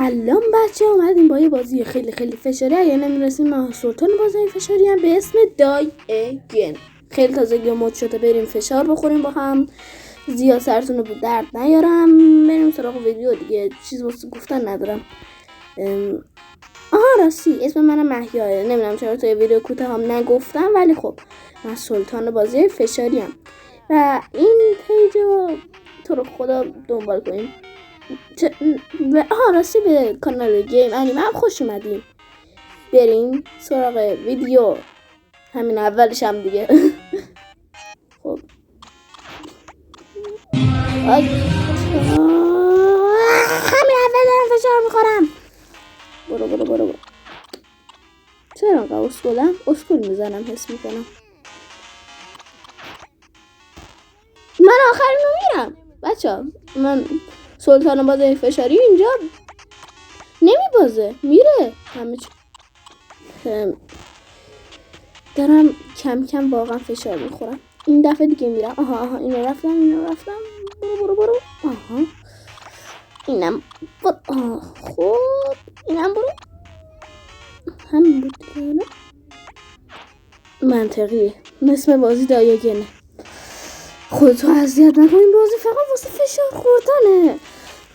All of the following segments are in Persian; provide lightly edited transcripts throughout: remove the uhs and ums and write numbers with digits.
سلام بچه، اومدیم با یه بازی خیلی فشاری. اگه نمیرسیم من سلطان بازی فشاری هم به اسم دای اگین. خیلی تازگی مد شده، بریم فشار بخوریم با هم. زیاد سرتون رو به درد نیارم، بریم سراغ ویدیو دیگه. چیز واسه گفتن ندارم. راستی اسم منم مهیاه. نمیدونم چرا توی ویدیو کوتاه هم نگفتم، ولی خب من سلطان بازی فشاری هم و این پیجو تو رو خدا دنبال کنیم. راستی به کانال گیم انیمه هم خوش اومدین. بریم سراغ ویدیو، همین اولش هم دیگه. خب همین اول دارم فشار میخورم. برو چرا انقدر اسکول میزنم، حس میکنم من آخرین رو میرم. بچه من سلطان بازی فشاری اینجا نمیبازه، میره همه چی. دارم کم کم واقعا فشار میخورم. این دفعه دیگه میرم. اینو رفتم. برو. اینم خب اینم برو. همین بود دیگه. منطقیه، مثل بازی دایگنه. خودتو اذیت نکنین، بازی فقط واسه فشار خوردنه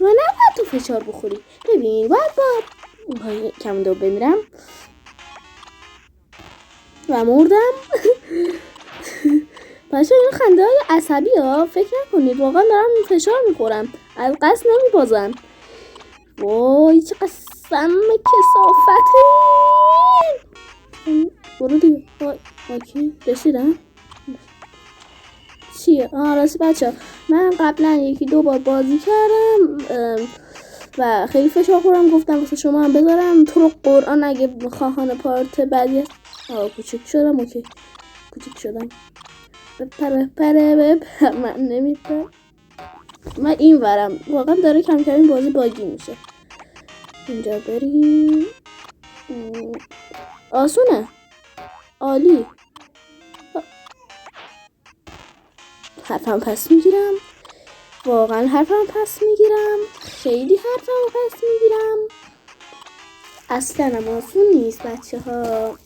و نباید تو فشار بخوری. ببین باید کم دو بمیرم و مردم. بچه این خنده های عصبی ها، فکر نکنید واقعا دارم فشار میخورم، از قصد نمیبازم. وای چه قسم کسافته. برو دیگه. اوکی رسیدم. چیه؟ راستی بچه من قبلا 1-2 بار بازی کردم و خیلی فشار خوردم. گفتم واسه شما هم بذارم. تو رو قرآن اگه خواهان پارت بعدی کوچیک شدم. اوکی کوچیک شدم. بپره من نمیپره. من این ورم واقعا داره کم کم این بازی باگی میشه. اینجا بریم. آسونه، عالی. حرفم پس میگیرم، واقعا حرفم پس میگیرم، خیلی حرفم پس میگیرم. اصلا هم آسون نیست بچه ها.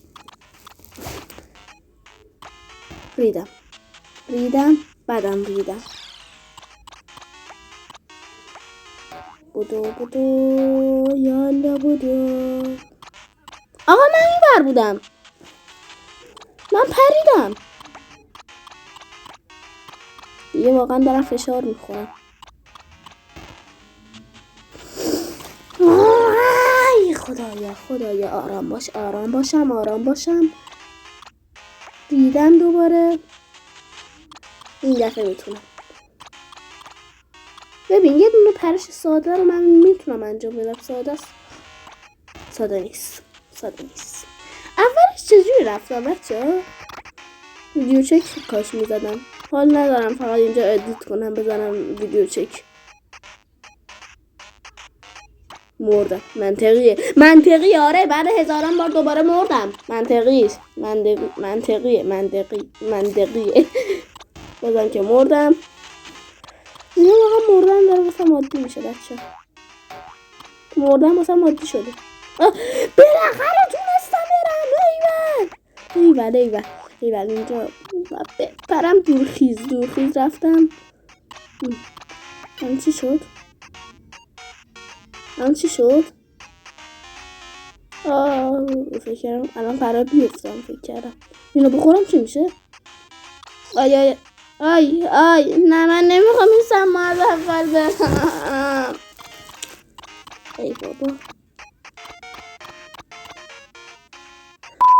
ریدم بعدم ریدم. بودو یالا بودو. آقا من این بر بودم، من پریدم دیگه. واقعا دارم فشار میخورم. خدایا آرام باشم. دیدم دوباره. این دفعه میتونم. ببین یه دونه پرش ساده رو من میتونم انجام بدم. ساده نیست. اولش چجوری رفتم بچه؟ ویدیو چک کاش میزدم. حال ندارم فقط اینجا ادیت کنم بزنم ویدیو چک. مردم. منطقیه. آره بعد 1000 بار دوباره مردم. منطقیه. بازم که مردم. یه واقعا مردن داره واسه مادی میشه بچه. مردن واسه مادی شده. بالاخره تونستم برم. ایول اینجا برم. دورخیز رفتم. هم چی شد؟ فکر کردم الان قرار بیفتم. فکر کردم اینو بخورم چی میشه؟ آی نه من نمیخوام این سما از اول برم. ای بابا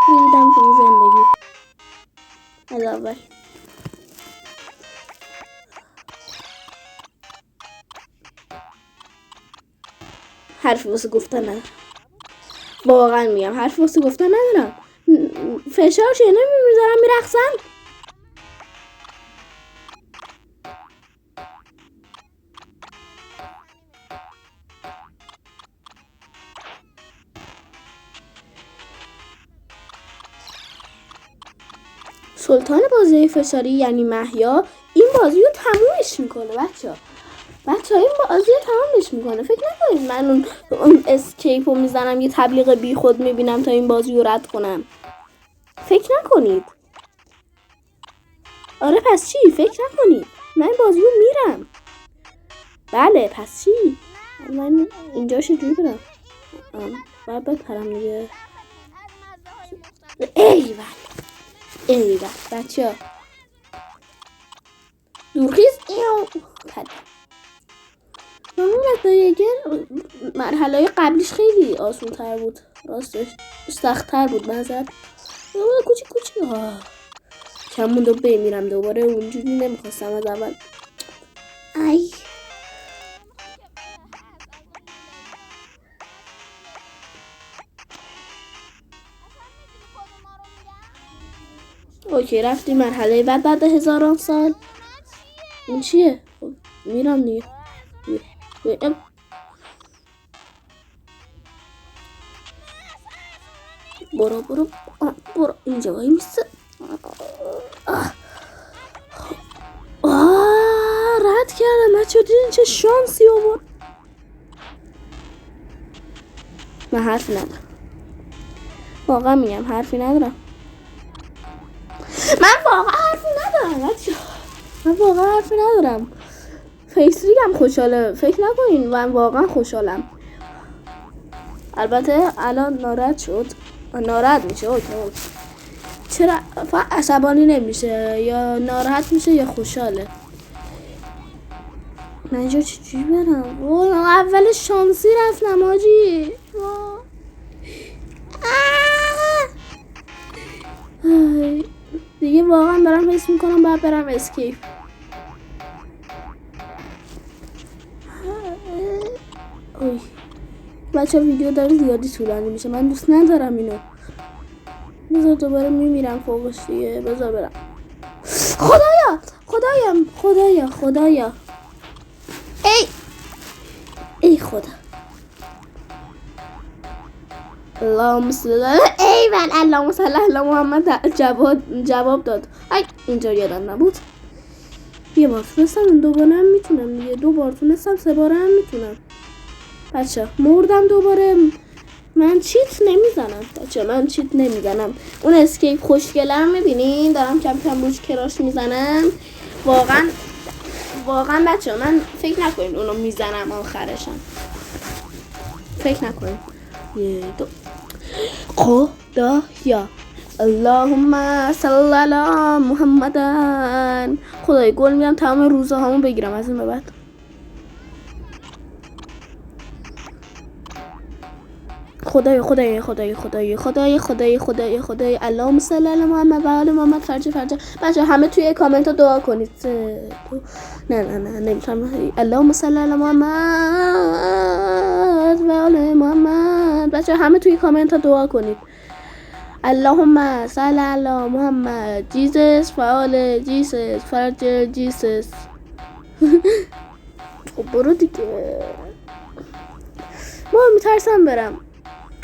ریدم تو زندگی از اول. حرفی واسه گفتن ندارم. واقعا میگم حرفی واسه گفتن ندارم. فشار چیه؟ نمیذارم میرقصم. سلطان بازی فشاری یعنی مهیاه این بازی رو تمومش میکنه بچه. بچه های این بازی تمامش میکنه. فکر نکنید من اون اسکیپ رو میزنم یه تبلیغ بی خود میبینم تا این بازی رو رد کنم. فکر نکنید. آره پس چی؟ فکر نکنید من بازی رو میرم. بله پس چی؟ من اینجا چجوری برم؟ باید بپرم دیگه. ایول بچه ها دورخیز همون دیگه مرحله قبلیش خیلی آسون تر بود. راستش سخت تر بود معذرت. کوچیک کم مونده بمیرم دوباره. اونجوری نمیخواستم از اول. ای اوکی رفتیم مرحله بعد هزاران سال. این چیه؟ میرم دیگه. برو اینجا وای میسته. رد کردم بچه دیدین چه شانسی آورد. من حرفی ندارم. واقعا میگم حرفی ندارم. من واقعا حرفی ندارم. فیسریک هم خوشحاله. فکر نکنین من واقعا خوشحالم. البته الان ناراحت میشه. اوکی. چرا عصبانی نمیشه؟ یا ناراحت میشه یا خوشحاله. من اینجا چجوری برم؟ اول شانسی رفتم آجی. دیگه واقعا دارم حس میکنم باید برم اسکیپ. بچه ویدیو داره زیادی طولانی میشه. من دوست ندارم اینو. بذار دوباره میمیرم فوقش دیگه. بذار برم. خدایا ای خدا. اللهم صل علی محمد. جواب داد. اینجا یادم نبود. یه بار تونستم دوباره هم میتونم دیگه. 2 بار تونستم 3 بار هم میتونم. بچه مردم دوباره. من چیت نمیزنم. اون اسکیپ خوشگلم میبینین دارم کم کم روش کراش میزنم. واقعا بچه من فکر نکنین اونو میزنم آخرشم. فکر نکنین. 1 2 خدایا اللهم صل علی محمد. خدای گل میدم تمام روزهامو بگیرم از این به بعد. خدای اللهم صل علی محمد و آل محمد. فرجه بچه همه توی کامنت ها دعا کنید. نه نمیتونم. اللهم صل علی محمد و آل محمد. بچه همه توی کامنت ها دعا کنید. اللهم صل علی محمد. جیزس و آل جیسس. فرجه جیسس. خب برو دیگه. ما میترسم برم.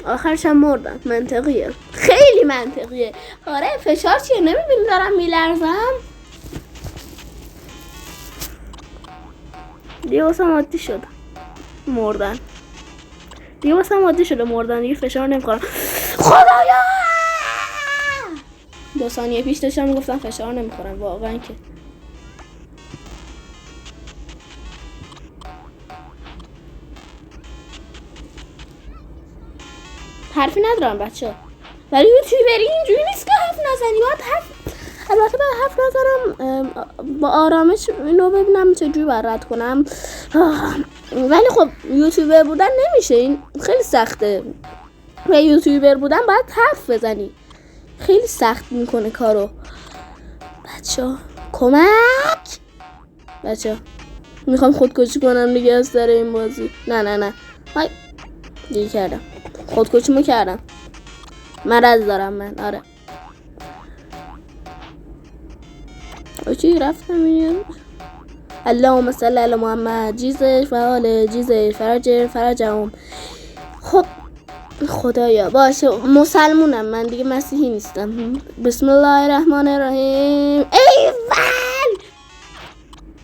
آخرشم مردم. منطقیه. خیلی منطقیه. آره فشار چیه؟ نمیبینی دارم میلرزم؟ دیگه واسم عادی شد مردن. دیگه فشار نمیخورم. خدایا 2 ثانیه پیش داشتم میگفتم فشار نمیخورم. واقعا که حرفی ندارم بچه. ولی یوتیوبری اینجوری نیست که حرف نزنی. باید البته باید حرف نزنم با آرامش اینو ببینم چجوری باید رد کنم. ولی خب یوتیوبر بودن نمیشه. این خیلی سخته. و یوتیوبر بودن باید حرف بزنی. خیلی سخت میکنه کارو. بچه کمک. بچه میخوام خودکشی کنم دیگه از سر این بازی. نه های دیگه کردم. خودکشیمو کردم. مرض دارم من. آره اوکی رفتم. اللهم صل علی محمد. جیزش و آل جیزش. فرجهم. خب خدایا باشه مسلمونم من دیگه مسیحی نیستم. بسم الله الرحمن الرحیم.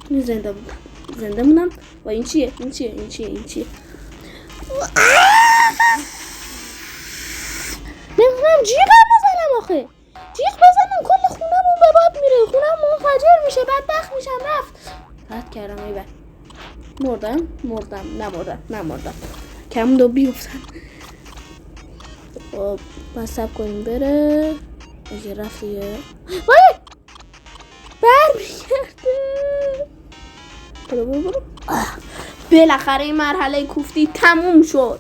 ایول زنده بودم. زنده موندم. و این چیه؟ نمیتونم جیغ بزنم آخه. جیغ بزنم کل خونمون به باد میره، خونم منفجر میشه، بدبخت میشم. رد کردم ایول. نمردم. کم دو بیفتم. خب بس سب کنیم بره. اگه رفتیه وای برمیگرده. برو بالاخره این مرحله کوفتی تموم شد.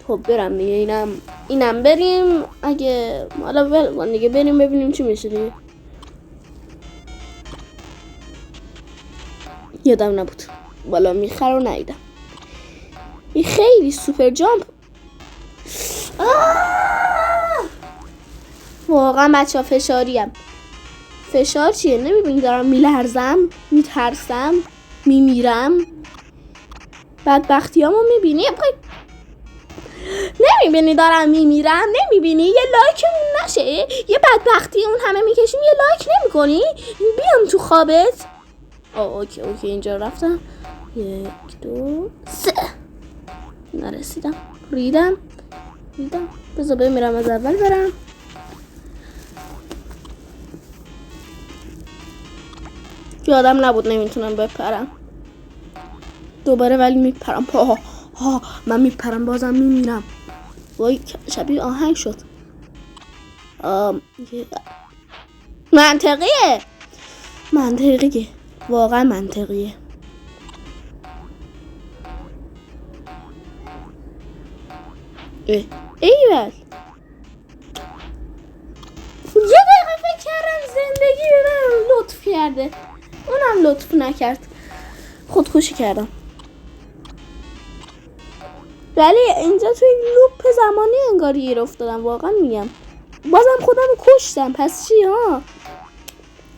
خب برم دیگه. اینم بریم. اگه حالا ول دیگه بریم ببینیم چی میشه دیگه. یادم نبود بالا میخره و ندیدم. این خیلی سوپر جامپ. واقعا بچه ها فشاریم. فشار چیه؟ نمیبینی دارم میلرزم، میترسم، میمیرم. بدبختی هامو میبینی؟ نمیبینی دارم میمیرم؟ نمیبینی؟ یه لایکمون نشه؟ یه بدبختی اون همه میکشیم یه لایک نمیکنی؟ بیام تو خوابت. اوکی اینجا رفتم. 1 2 3 نرسیدم. ریدم. بذار بمیرم از اول برم. یادم نبود نمیتونم بپرم دوباره، ولی میپرم. من میپرم بازم میمیرم. وای شبیه آهنگ شد. منطقیه. واقعا منطقیه. ایول یه دقیقه فکر کردم زندگی به من لطف کرده، اونم لطف نکرد. خودکشی کردم. ولی اینجا توی لوپ زمانی انگار گیر افتادم. واقعا میگم بازم خودم کشتم. پس چی ها؟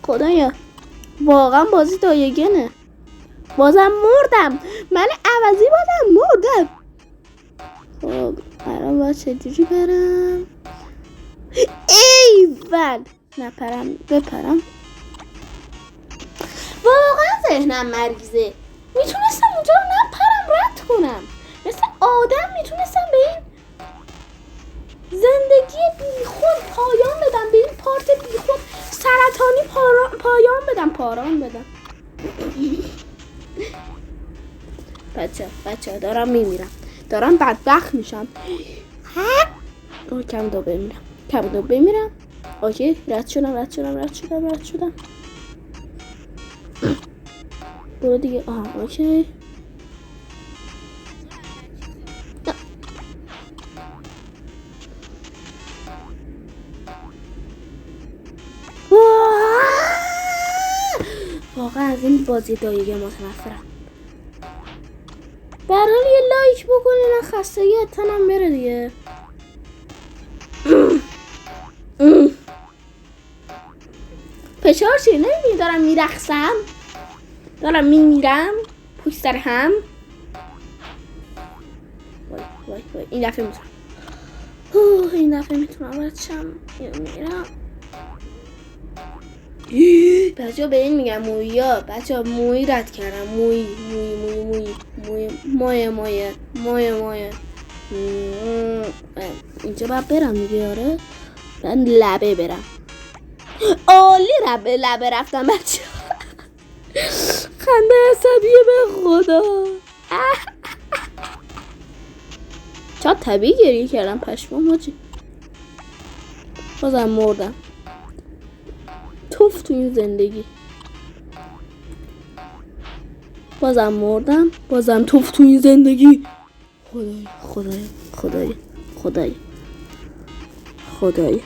خدایا واقعا بازی دایگنه. بازم مردم. من عوضی بازم مردم. خب الان باید چجوری برم؟ ایول بپرم. واقعا ذهنم مریضه. میتونستم اونجا رو نپرم، رد کنم. مثل آدم میتونستم به این زندگی بی خود پایان بدم، به این پارت بی خود سرطانی پایان بدم. بچه دارم میمیرم، دارم بدبخت میشم. کم دو بمیرم. اوکی رد شدم. برو دیگه. اوکی واقعا از این بازی دایگه متنفرم. در حال یه لایک بکنین خستگی تنم بره دیگه. فشار چی؟ نمیبینی دارم میرقصم، دارم میمیرم پشت سر هم. وای این دفعه میتونم بچم میرم. بچه ها به این میگم مویا. بچه ها موی رد کردم. موی مایه. اینجا باید برم دیگه. آره من لبه برم. عالی لبه رفتم بچه ها. خنده عصبیه به خدا. چرا طبیعی گریه کردم پشمام حاجی. بازم مردم. توف تو این زندگی. بازم مردم. بازم توف تو این زندگی. خدای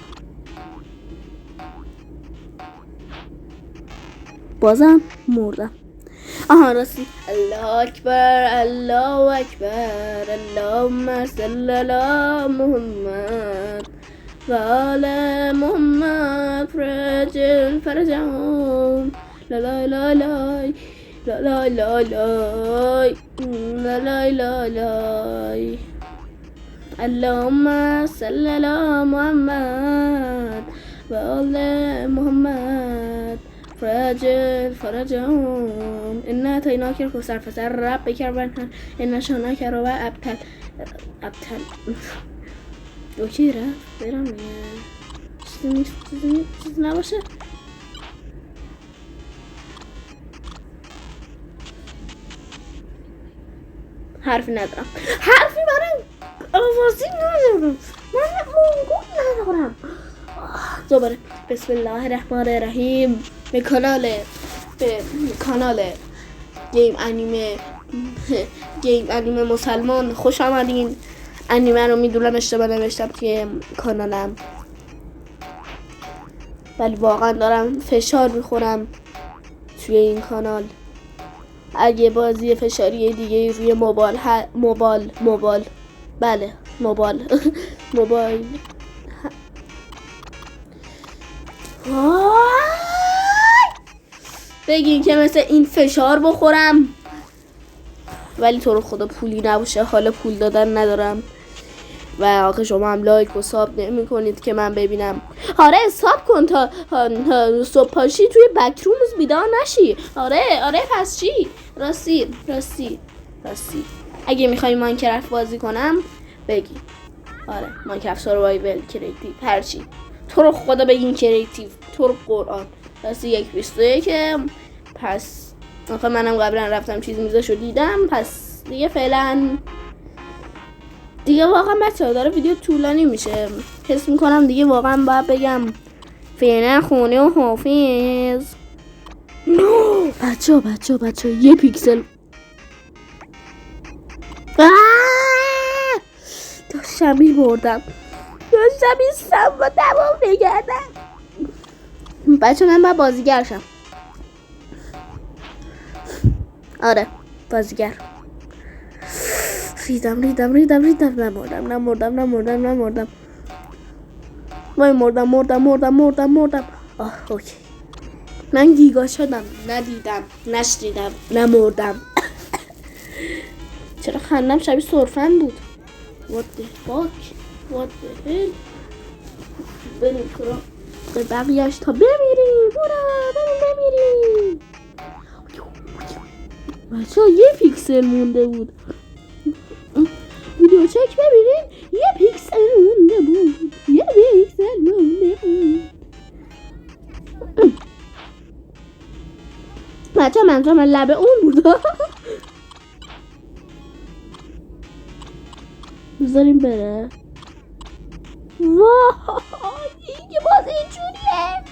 بازم مردم. راستی الله اکبر اللهم صل علی محمد و آل محمد فرجهم لا لا لا لا لا لا لا اللهم صل علی محمد و آل محمد فرجهم ان اتیناک الکوثر فسر رب بکر ان شاناک رو و ابتل اوکی رفت برم چیزی نباشه. حرفی ندارم، حرفی برای آوازی ندارم، من مونگول ندارم. دوباره بسم الله الرحمن الرحیم. به کانال گیم انیمه مسلمان خوش آمدین. انیمه رو میدونم اشتباه نوشتم توی کانالم، ولی واقعا دارم فشار میخورم توی این کانال. اگه بازی فشاری دیگه روی موبایل بگین که مثل این فشار بخورم، ولی تو رو خدا پولی نباشه، حالا پول دادن ندارم. و آخه شما هم لایک و ساب نمی کنید که من ببینم. آره ساب کن تا صبح پاشی توی بکرومز بیدار نشی. آره پس چی؟ راستی اگه میخوای ماینکرافت بازی کنم بگی. آره ماینکرافت سروایول کریتیو هرچی، تو رو خدا بگین کریتیو، تو رو قرآن. راستی 1.21 پس آخه منم قبلا رفتم چیز میزاشو دیدم، پس دیگه فعلا دیگه واقعا بچه‌ها داره ویدیو طولانی میشه، حس میکنم دیگه واقعا باید بگم فعلا خونه و حافظ. بچه 1 پیکسل داشتم میبردم سم با دوام بگردم. بچه من باید بازیگر شم. آره بازیگر. ریدم نمردم. وای مردم. اوکی. من گیگا شدم، ندیدم نشنیدم نمردم. چرا خندم شبیه سرفن بود. what the hell. بریم به بقیهش تا بمیریم. بمیریم. بچه 1 پیکسل مونده بود. ویدیو چک ببینید 1 پیکسل مونده بود. بچه منظورم لبه اون بود. بذاریم بره. وای دیگه باز اینجوریه.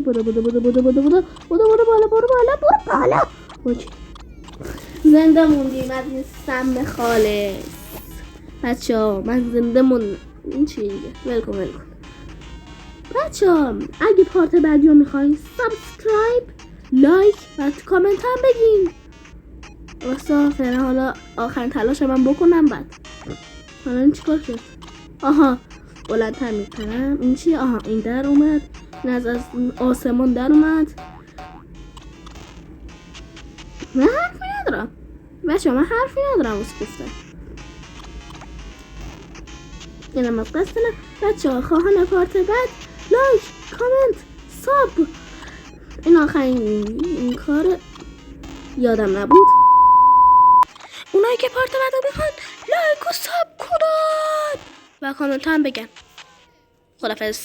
برو بالا. اوکی. زنده موندیم از این سم خالص. بچه‌ها من زنده موندم. این چیه دیگه؟ ولکن. بچه‌ها اگه پارت بعدی رو میخواین سابسکرایب، لایک و کامنت هم بگین. واسه فعلا حالا آخرین تلاش من بکنم. بعد حالا این چیکار شد؟ آها بلندتر میکنم. این چیه؟ آها این در اومد، این از آسمان در اومد. من حرفی ندارم بچه، من حرفی ندارم واسه گفتن. اینم از قصدنم. بچه ها خواهان پارت بعد لایک، کامنت، ساب. این آخرین این کار یادم نبود. اونایی که پارت بعد رو میخوان لایک و ساب کنن و کامنت هم بگن. خدافظ.